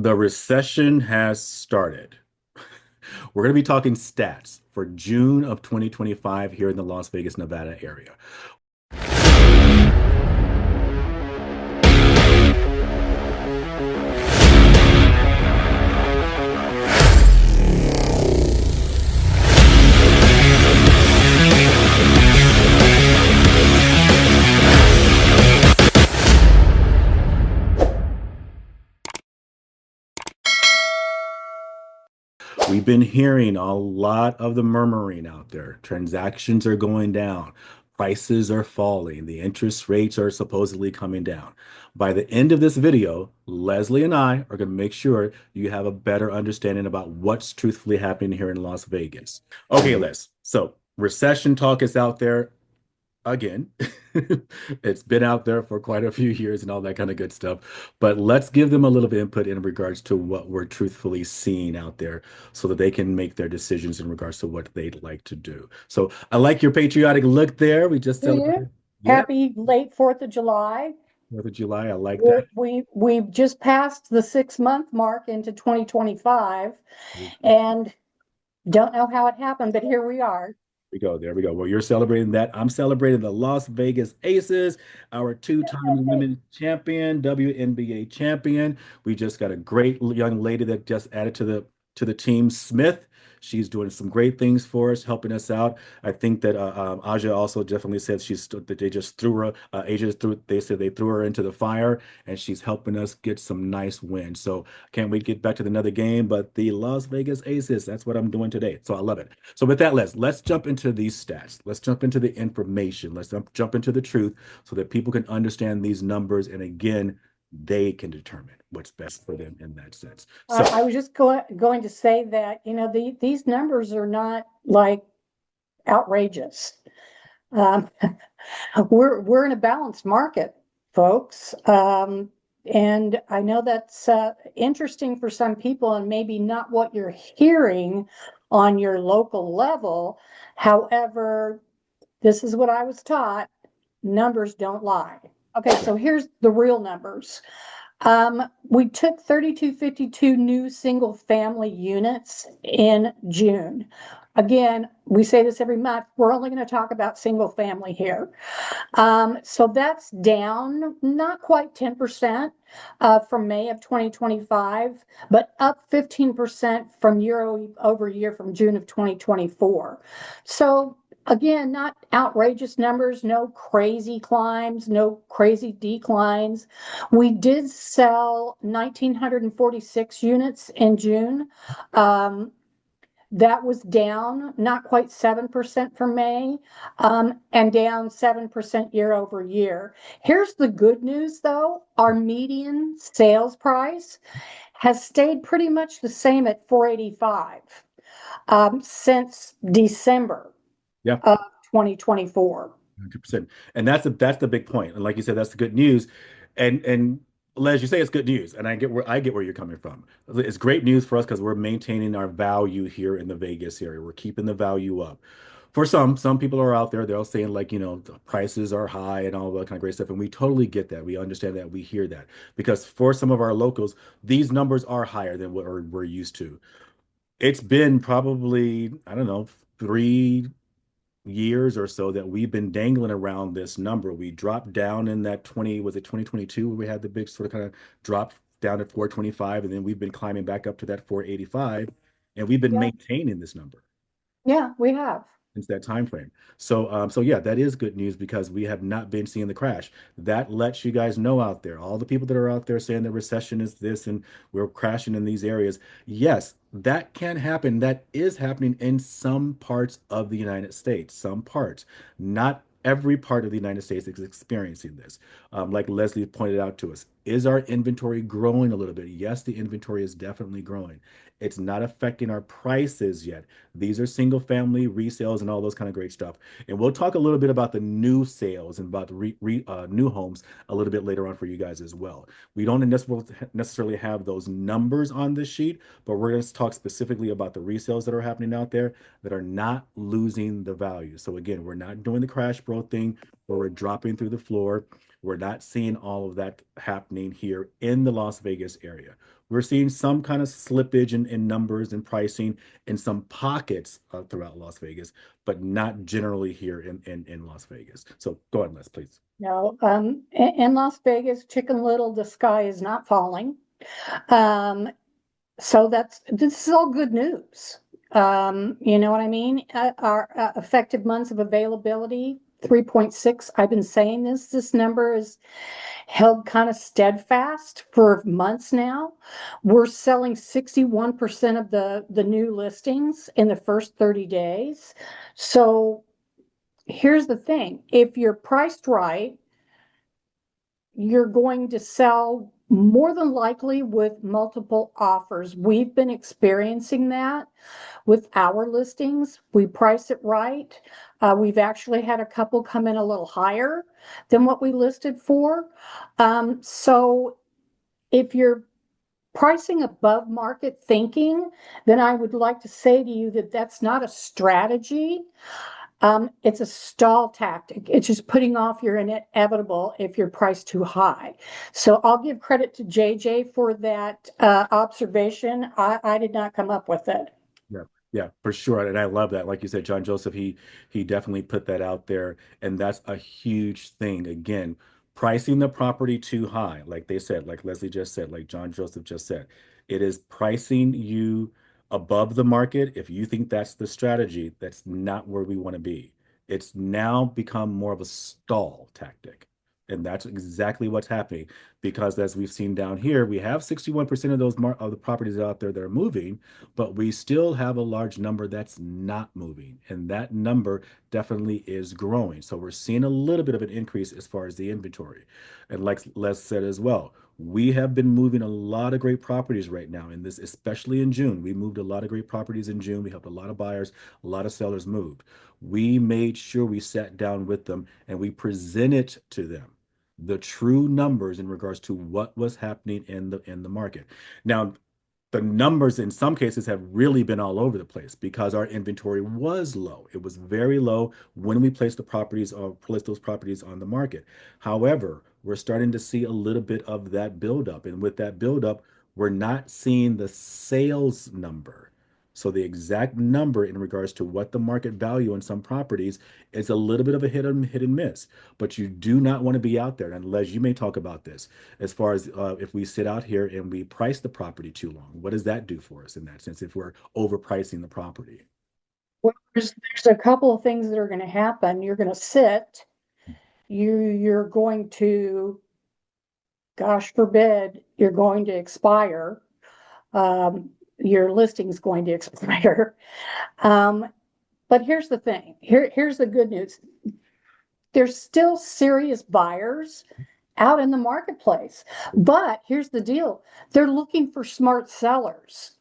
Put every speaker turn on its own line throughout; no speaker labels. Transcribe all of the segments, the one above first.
The recession has started. We're going to be talking stats for June of 2025 here in the Las Vegas, Nevada area. We've been hearing a lot of the murmuring out there. Transactions are going down, prices are falling, the interest rates are supposedly coming down. By the end of this video, Leslie and I are going to make sure you have a better understanding about what's truthfully happening here in Las Vegas. Okay, Les. So recession talk is out there again. It's been out there for quite a few years and all that kind of good stuff. But let's give them a little bit of input in regards to what we're truthfully seeing out there so that they can make their decisions in regards to what they'd like to do. So I like your patriotic look there. We just
Do you?
celebrated. Yeah,
Happy late 4th of July.
4th of July. I like that.
We've just passed the 6 month mark into 2025 and don't know how it happened, but here we are.
We go. There we go. Well, you're celebrating that. I'm celebrating the Las Vegas Aces, our two-time women's champion, WNBA champion. We just got a great young lady that just added to the team, Smith. She's doing some great things for us, helping us out. I think that Aja also definitely said that they just threw her. Asia threw. They said they threw her into the fire, and she's helping us get some nice wins. So can't wait to get back to another game. But the Las Vegas Aces, that's what I'm doing today. So I love it. So with that, let's jump into these stats. Let's jump into the information. Let's jump into the truth so that people can understand these numbers. And again, they can determine what's best for them in that sense. So
I was just going to say that, these numbers are not like outrageous. Um, we're in a balanced market, folks. And I know that's interesting for some people and maybe not what you're hearing on your local level. However, this is what I was taught. Numbers don't lie. Okay, so here's the real numbers. We took 3,252 new single family units in June. Again, we say this every month. We're only going to talk about single family here. So that's down not quite 10% from May of 2025, but up 15% from year over year from June of 2024. So again, not outrageous numbers, no crazy climbs, no crazy declines. We did sell 1,946 units in June. That was down not quite 7% from May, and down 7% year over year. Here's the good news though, our median sales price has stayed pretty much the same at 485 since December
yeah,
of 2024.
100%. And that's the big point. And like you said, that's the good news. And Les, you say it's good news, and I get where you're coming from. It's great news for us because we're maintaining our value here in the Vegas area. We're keeping the value up. For some people are out there, they're all saying like, the prices are high and all that kind of great stuff. And we totally get that. We understand that. We hear that. Because for some of our locals, these numbers are higher than what we're used to. It's been probably, I don't know, 3 years or so that we've been dangling around this number. We dropped down in that 20, was it 2022 where we had the big sort of kind of drop down to 425, and then we've been climbing back up to that 485, and we've been
Yeah,
maintaining this number
yeah, we have.
since that time frame. So yeah, that is good news because we have not been seeing the crash. That lets you guys know out there, all the people that are out there saying the recession is this and we're crashing in these areas. Yes, that can happen. That is happening in some parts of the United States, some parts. Not every part of the United States is experiencing this. Like Leslie pointed out to us, is our inventory growing a little bit? Yes, the inventory is definitely growing. It's not affecting our prices yet. These are single family resales and all those kind of great stuff. And we'll talk a little bit about the new sales and about the new homes a little bit later on for you guys as well. We don't necessarily have those numbers on this sheet, but we're going to talk specifically about the resales that are happening out there that are not losing the value. So again, we're not doing the crash bro thing where we're dropping through the floor. We're not seeing all of that happening here in the Las Vegas area. We're seeing some kind of slippage in numbers and pricing in some pockets throughout Las Vegas, but not generally here in Las Vegas. So go ahead, Les, please.
No, in Las Vegas, Chicken Little, the sky is not falling. Um, so this is all good news. You know what I mean? Our effective months of availability, 3.6. I've been saying this number is held kind of steadfast for months now. We're selling 61% of the new listings in the first 30 days. So here's the thing, if you're priced right, you're going to sell more than likely with multiple offers. We've been experiencing that with our listings. We price it right. We've actually had a couple come in a little higher than what we listed for. So if you're pricing above market thinking, then I would like to say to you that that's not a strategy. It's a stall tactic. It's just putting off your inevitable if you're priced too high. So I'll give credit to JJ for that observation. I did not come up with it.
Yeah, yeah, for sure. And I love that. Like you said, John Joseph, he definitely put that out there. And that's a huge thing. Again, pricing the property too high, like they said, like Leslie just said, like John Joseph just said, it is pricing you above the market. If you think that's the strategy, that's not where we want to be. It's now become more of a stall tactic. And that's exactly what's happening because as we've seen down here, we have 61% of of the properties out there that are moving, but we still have a large number that's not moving. And that number definitely is growing. So we're seeing a little bit of an increase as far as the inventory. And like Les said as well, we have been moving a lot of great properties right now in this, especially in June. We moved a lot of great properties in June. We helped a lot of buyers, a lot of sellers moved. We made sure we sat down with them and we presented to them the true numbers in regards to what was happening in the market. Now, the numbers in some cases have really been all over the place because our inventory was low. It was very low when we placed the properties or placed those properties on the market. However, we're starting to see a little bit of that buildup. And with that buildup, we're not seeing the sales number. So the exact number in regards to what the market value in some properties is a little bit of a hit and miss. But you do not want to be out there. And Les, you may talk about this as far as if we sit out here and we price the property too long. What does that do for us in that sense if we're overpricing the property?
Well, there's a couple of things that are going to happen. You're going to sit, you're going to, gosh forbid, you're going to expire. Your listing's going to expire. But here's the thing. Here's the good news. There's still serious buyers out in the marketplace. But here's the deal. They're looking for smart sellers.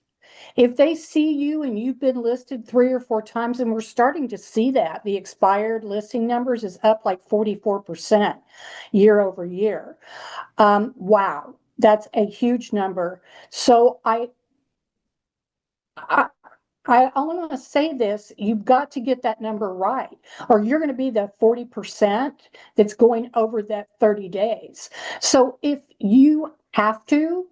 If they see you and you've been listed 3 or 4 times, and we're starting to see that, the expired listing numbers is up like 44% year over year. Wow, that's a huge number. So I, I only want to say this, you've got to get that number right, or you're going to be the 40% that's going over that 30 days. So if you have to,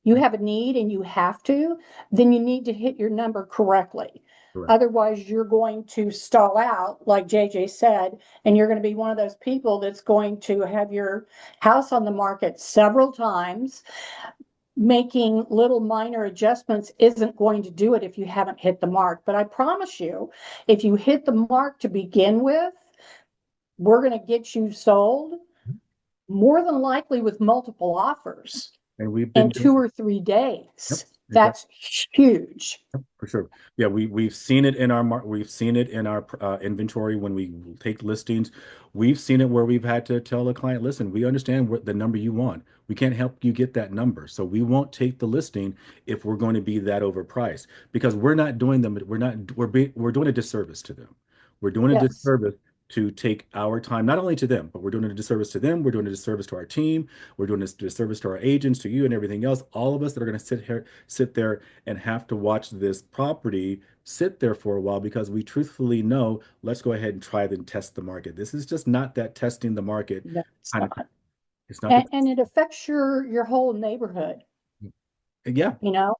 you have a need and you have to, then you need to hit your number correctly.
Correct.
Otherwise, you're going to stall out, like JJ said, and you're going to be one of those people that's going to have your house on the market several times. Making little minor adjustments isn't going to do it if you haven't hit the mark. But I promise you, if you hit the mark to begin with, we're going to get you sold more than likely with multiple offers
And we've
in
been doing,
2 or 3 days.
yep, exactly.
That's huge.
For sure. Yeah, we've seen it in our we've seen it in our inventory when we take listings. We've seen it where we've had to tell a client, listen, we understand what the number you want. We can't help you get that number. So we won't take the listing if we're going to be that overpriced because we're not doing them. We're not we're doing a disservice to them. We're doing a
Yes.
disservice to take our time, not only to them, but we're doing a disservice to them. We're doing a disservice to our team. We're doing a disservice to our agents, to you, and everything else. All of us that are going to sit there, and have to watch this property sit there for a while because we truthfully know, let's go ahead and try and test the market. This is just not that testing the market
No, it's
kind of.
not.
It's not the.
And it affects your whole neighborhood,
Yeah,
you know,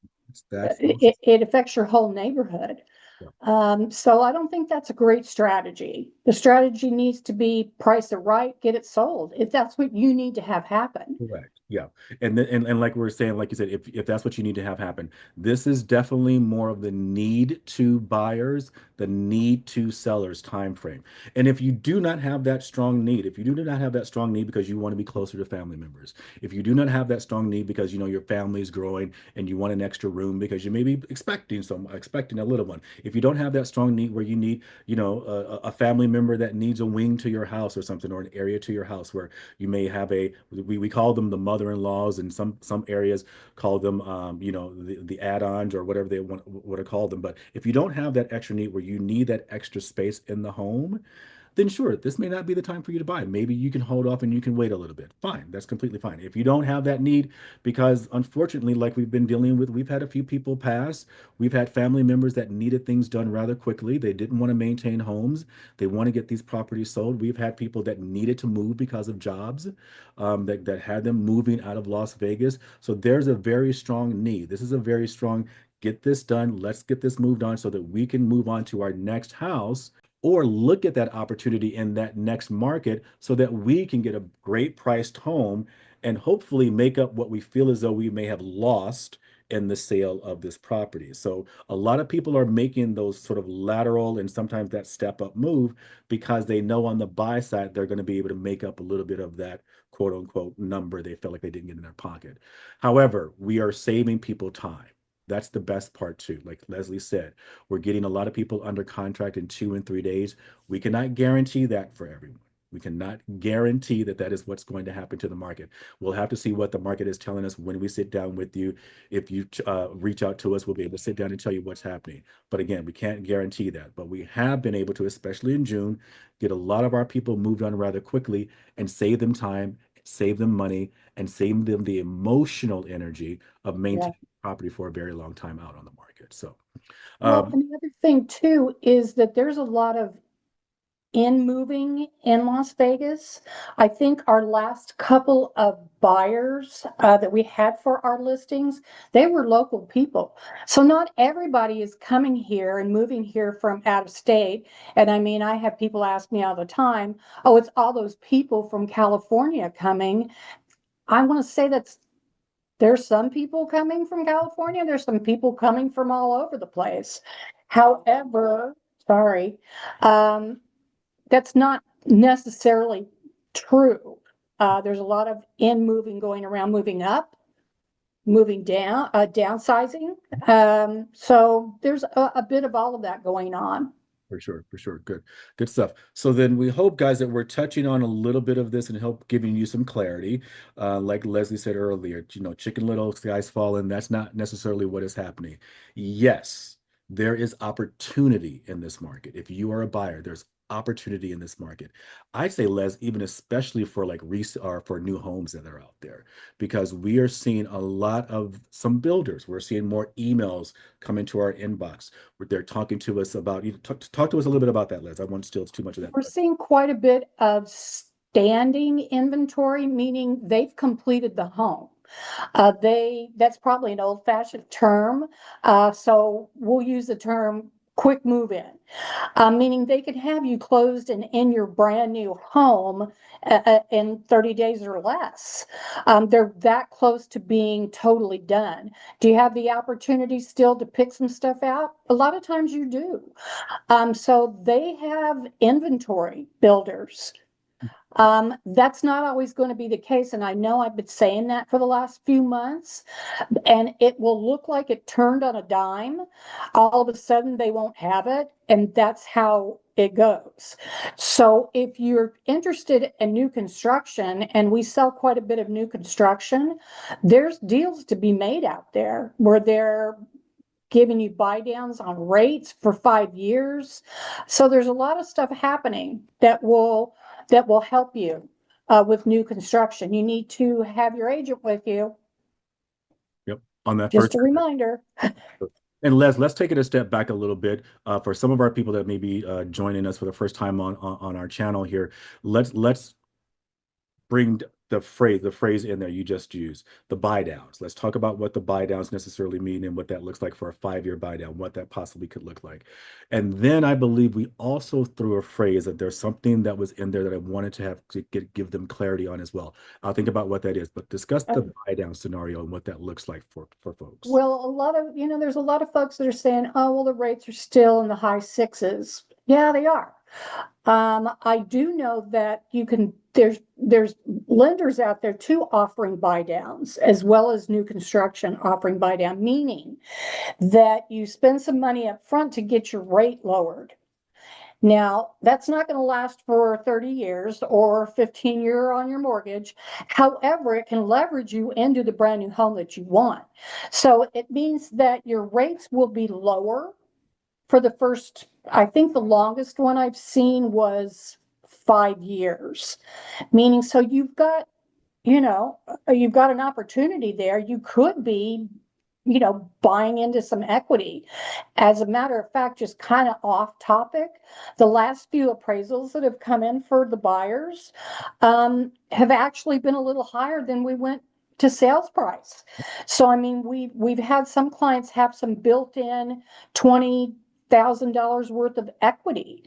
that's
it affects your whole neighborhood.
yeah.
So I don't think that's a great strategy. The strategy needs to be price it right, get it sold. If that's what you need to have happen.
Correct. Yeah. And like we are saying, like you said, if that's what you need to have happen, this is definitely more of the need to buyers, the need to sellers time frame. And if you do not have that strong need, if you do not have that strong need because you want to be closer to family members, if you do not have that strong need because you know your family is growing and you want an extra room because you may be expecting a little one. If you don't have that strong need where you need, a family member that needs a wing to your house or something, or an area to your house where you may have we call them the mother-in-laws, and some areas call them the add-ons or whatever they want to call them. But if you don't have that extra need where you need that extra space in the home, then sure, this may not be the time for you to buy. Maybe you can hold off and you can wait a little bit. Fine, that's completely fine. If you don't have that need, because unfortunately, like we've been dealing with, we've had a few people pass. We've had family members that needed things done rather quickly. They didn't want to maintain homes. They want to get these properties sold. We've had people that needed to move because of jobs, that had them moving out of Las Vegas. So there's a very strong need. This is a very strong get this done. Let's get this moved on so that we can move on to our next house or look at that opportunity in that next market so that we can get a great priced home and hopefully make up what we feel as though we may have lost in the sale of this property. So a lot of people are making those sort of lateral and sometimes that step up move because they know on the buy side they're going to be able to make up a little bit of that quote unquote number they felt like they didn't get in their pocket. However, we are saving people time. That's the best part too. Like Leslie said, we're getting a lot of people under contract in 2 and 3 days. We cannot guarantee that for everyone. We cannot guarantee that that is what's going to happen to the market. We'll have to see what the market is telling us when we sit down with you. If you reach out to us, we'll be able to sit down and tell you what's happening. But again, we can't guarantee that. But we have been able to, especially in June, get a lot of our people moved on rather quickly and save them time, save them money, and save them the emotional energy of
Yeah.
maintaining property for a very long time out on the market. So,
Well,
um,
and the other thing too is that there's a lot of in moving in Las Vegas. I think our last couple of buyers that we had for our listings, they were local people. So not everybody is coming here and moving here from out of state. And I mean, I have people ask me all the time, oh, it's all those people from California coming. I want to say there's some people coming from California. There's some people coming from all over the place. However, sorry, um, that's not necessarily true. There's a lot of in moving going around, moving up, moving down, downsizing. So there's a bit of all of that going on.
for sure, for sure. Good stuff. So then we hope, guys, that we're touching on a little bit of this and help giving you some clarity. Like Leslie said earlier, Chicken Little, skies falling, that's not necessarily what is happening. Yes, there is opportunity in this market. If you are a buyer, there's opportunity in this market. I'd say, Les, even especially for like or for new homes that are out there, because we are seeing a lot of some builders. We're seeing more emails come into our inbox where they're talking to us about, talk to us a little bit about that, Les. I won't steal too much of that.
We're seeing quite a bit of standing inventory, meaning they've completed the home. That's probably an old fashioned term. So we'll use the term quick move in, meaning they could have you closed and in your brand new home in 30 days or less. They're that close to being totally done. Do you have the opportunity still to pick some stuff out? A lot of times you do. So they have inventory builders. That's not always going to be the case. And I know I've been saying that for the last few months, and it will look like it turned on a dime. All of a sudden, they won't have it. And that's how it goes. So if you're interested in new construction, and we sell quite a bit of new construction, there's deals to be made out there where they're giving you buy downs on rates for 5 years. So there's a lot of stuff happening that will help you with new construction. You need to have your agent with you.
Yep. On that first.
Just a reminder.
And let's take it a step back a little bit. For some of our people that may be joining us for the first time on our channel here, let's bring the phrase in there you just used, the buy downs. Let's talk about what the buy downs necessarily mean and what that looks like for a 5-year buy down, what that possibly could look like. And then I believe we also threw a phrase that there's something that was in there that I wanted to have to give them clarity on as well. I'll think about what that is, but discuss the buy down scenario and what that looks like for folks.
Well, a lot of, there's a lot of folks that are saying, oh, well, the rates are still in the high sixes. Yeah, they are. I do know that there's lenders out there too offering buy downs as well as new construction offering buy down, meaning that you spend some money up front to get your rate lowered. Now, that's not going to last for 30 years or 15-year on your mortgage. However, it can leverage you into the brand new home that you want. So it means that your rates will be lower for the first, I think the longest one I've seen was 5 years, meaning so you've got an opportunity there. You could be, buying into some equity. As a matter of fact, just kind of off topic, the last few appraisals that have come in for the buyers have actually been a little higher than we went to sales price. So, I mean, we've had some clients have some built-in $20,000 worth of equity.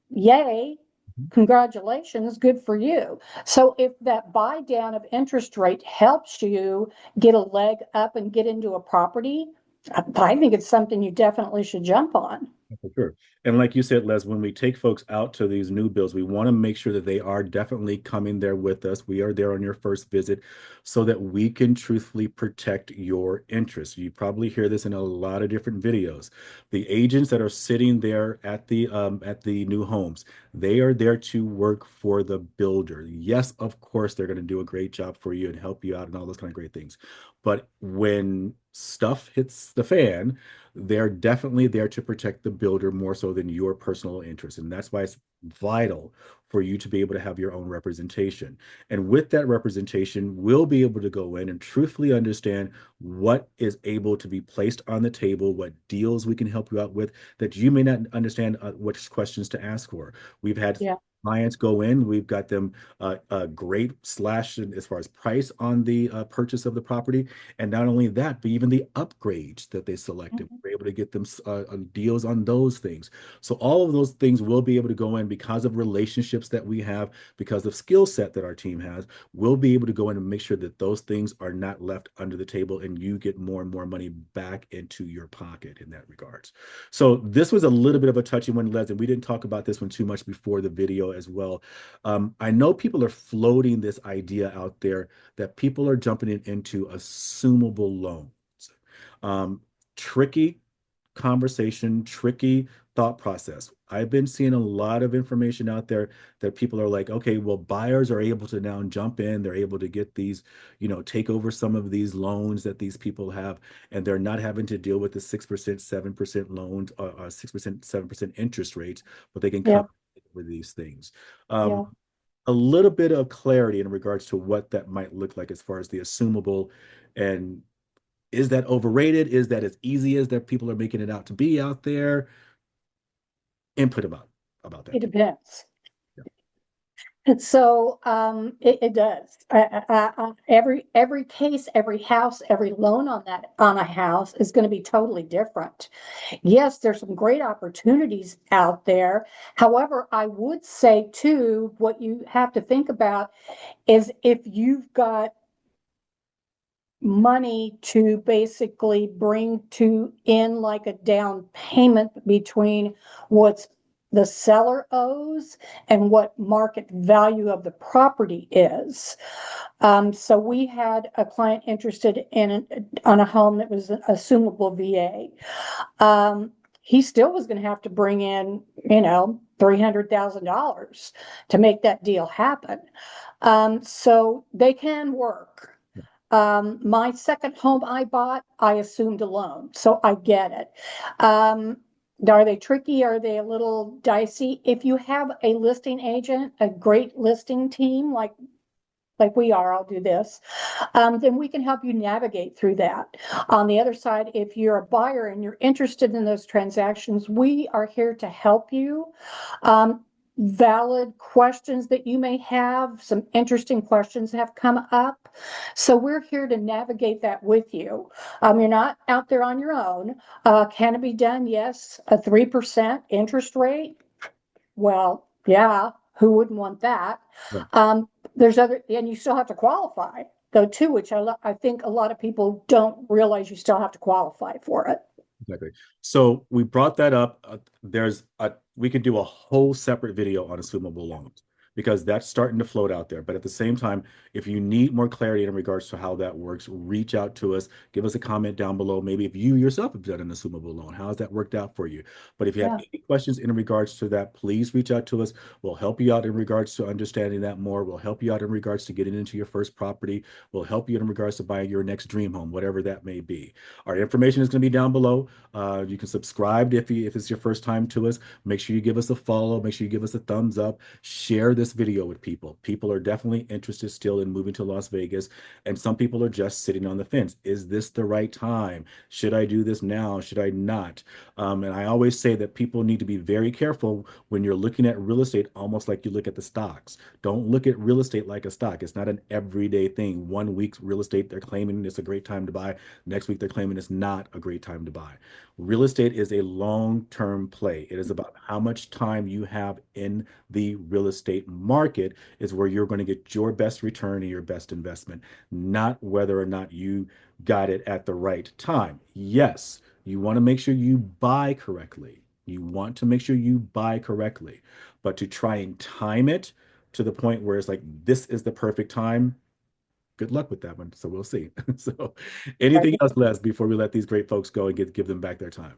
Yay. Congratulations, good for you. So if that buy down of interest rate helps you get a leg up and get into a property, I think it's something you definitely should jump on.
For sure. And like you said, Les, when we take folks out to these new builds, we want to make sure that they are definitely coming there with us. We are there on your first visit so that we can truthfully protect your interests. You probably hear this in a lot of different videos. The agents that are sitting there at the new homes, they are there to work for the builder. Yes, of course, they're going to do a great job for you and help you out and all those kind of great things. But when stuff hits the fan, they're definitely there to protect the builder more so than your personal interest. And that's why it's vital for you to be able to have your own representation. And with that representation, we'll be able to go in and truthfully understand what is able to be placed on the table, what deals we can help you out with that you may not understand which questions to ask for. We've had
Yeah.
clients go in, we've got them a great slash as far as price on the purchase of the property. And not only that, but even the upgrades that they selected,
Mhm.
we're able to get them deals on those things. So all of those things will be able to go in because of relationships that we have, because of skill set that our team has. We'll be able to go in and make sure that those things are not left under the table and you get more and more money back into your pocket in that regards. So this was a little bit of a touchy one, Les, and we didn't talk about this one too much before the video as well. I know people are floating this idea out there that people are jumping into assumable loans. Um, Tricky conversation, tricky thought process. I've been seeing a lot of information out there that people are like, okay, well, buyers are able to now jump in. They're able to get these, take over some of these loans that these people have, and they're not having to deal with the 6%, 7% loans, 6%, 7% interest rates, but they can
Yeah,
come with these things. Um,
yeah.
a little bit of clarity in regards to what that might look like as far as the assumable, and is that overrated? Is that as easy as that people are making it out to be out there? Input about that,
It
please.
depends.
Yeah.
And so it does. Every case, every house, every loan on a house is going to be totally different. Yes, there's some great opportunities out there. However, I would say too, what you have to think about is if you've got money to basically bring to in like a down payment between what's the seller owes and what market value of the property is. So we had a client interested on a home that was an assumable VA. He still was going to have to bring in, $300,000 to make that deal happen. So they can work. My second home I bought, I assumed a loan, so I get it. Um, are they tricky? Are they a little dicey? If you have a listing agent, a great listing team like we are, I'll do this, then we can help you navigate through that. On the other side, if you're a buyer and you're interested in those transactions, we are here to help you. Um, Valid questions that you may have, some interesting questions have come up. So we're here to navigate that with you. You're not out there on your own. Can it be done? Yes. A 3% interest rate? Well, yeah, who wouldn't want that?
Right.
There's other, and you still have to qualify though too, which I think a lot of people don't realize you still have to qualify for it.
Exactly. So we brought that up. We could do a whole separate video on assumable loans because that's starting to float out there. But at the same time, if you need more clarity in regards to how that works, reach out to us, give us a comment down below. Maybe if you yourself have done an assumable loan, how has that worked out for you? But if you have
Yeah.
any questions in regards to that, please reach out to us. We'll help you out in regards to understanding that more. We'll help you out in regards to getting into your first property. We'll help you in regards to buying your next dream home, whatever that may be. Our information is going to be down below. You can subscribe if it's your first time to us. Make sure you give us a follow. Make sure you give us a thumbs up. Share this video with people. People are definitely interested still in moving to Las Vegas, and some people are just sitting on the fence. Is this the right time? Should I do this now? Should I not? And I always say that people need to be very careful when you're looking at real estate, almost like you look at the stocks. Don't look at real estate like a stock. It's not an everyday thing. One week real estate, they're claiming it's a great time to buy. Next week, they're claiming it's not a great time to buy. Real estate is a long-term play. It is about how much time you have in the real estate market is where you're going to get your best return and your best investment, not whether or not you got it at the right time. Yes, you want to make sure you buy correctly. You want to make sure you buy correctly, but to try and time it to the point where it's like, this is the perfect time, good luck with that one. So we'll see. So anything else, Les, before we let these great folks go and give them back their time?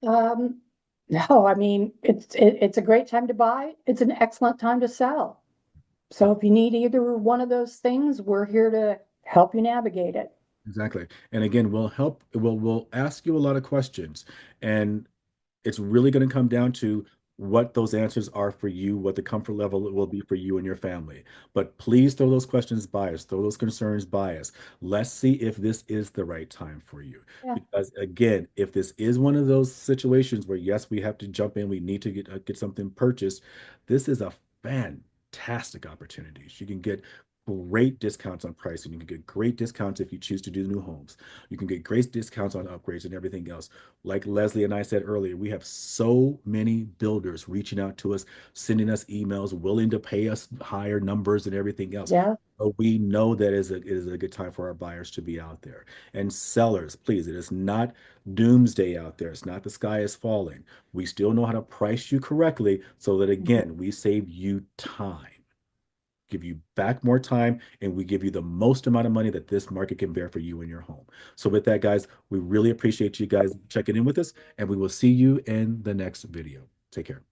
Um, no, I mean, it's a great time to buy. It's an excellent time to sell. So if you need either one of those things, we're here to help you navigate it.
Exactly. And again, we'll ask you a lot of questions. And it's really going to come down to what those answers are for you, what the comfort level it will be for you and your family. But please throw those questions by us, throw those concerns by us. Let's see if this is the right time for you.
Yeah.
Because again, if this is one of those situations where yes, we have to jump in, we need to get something purchased. This is a fantastic opportunity. You can get great discounts on pricing. You can get great discounts if you choose to do new homes. You can get great discounts on upgrades and everything else. Like Leslie and I said earlier, we have so many builders reaching out to us, sending us emails, willing to pay us higher numbers and everything else.
Yeah.
But we know that it is a good time for our buyers to be out there. And sellers, please, it is not doomsday out there. It's not the sky is falling. We still know how to price you correctly so that, again, we save you time, give you back more time, and we give you the most amount of money that this market can bear for you in your home. So with that, guys, we really appreciate you guys checking in with us, and we will see you in the next video. Take care.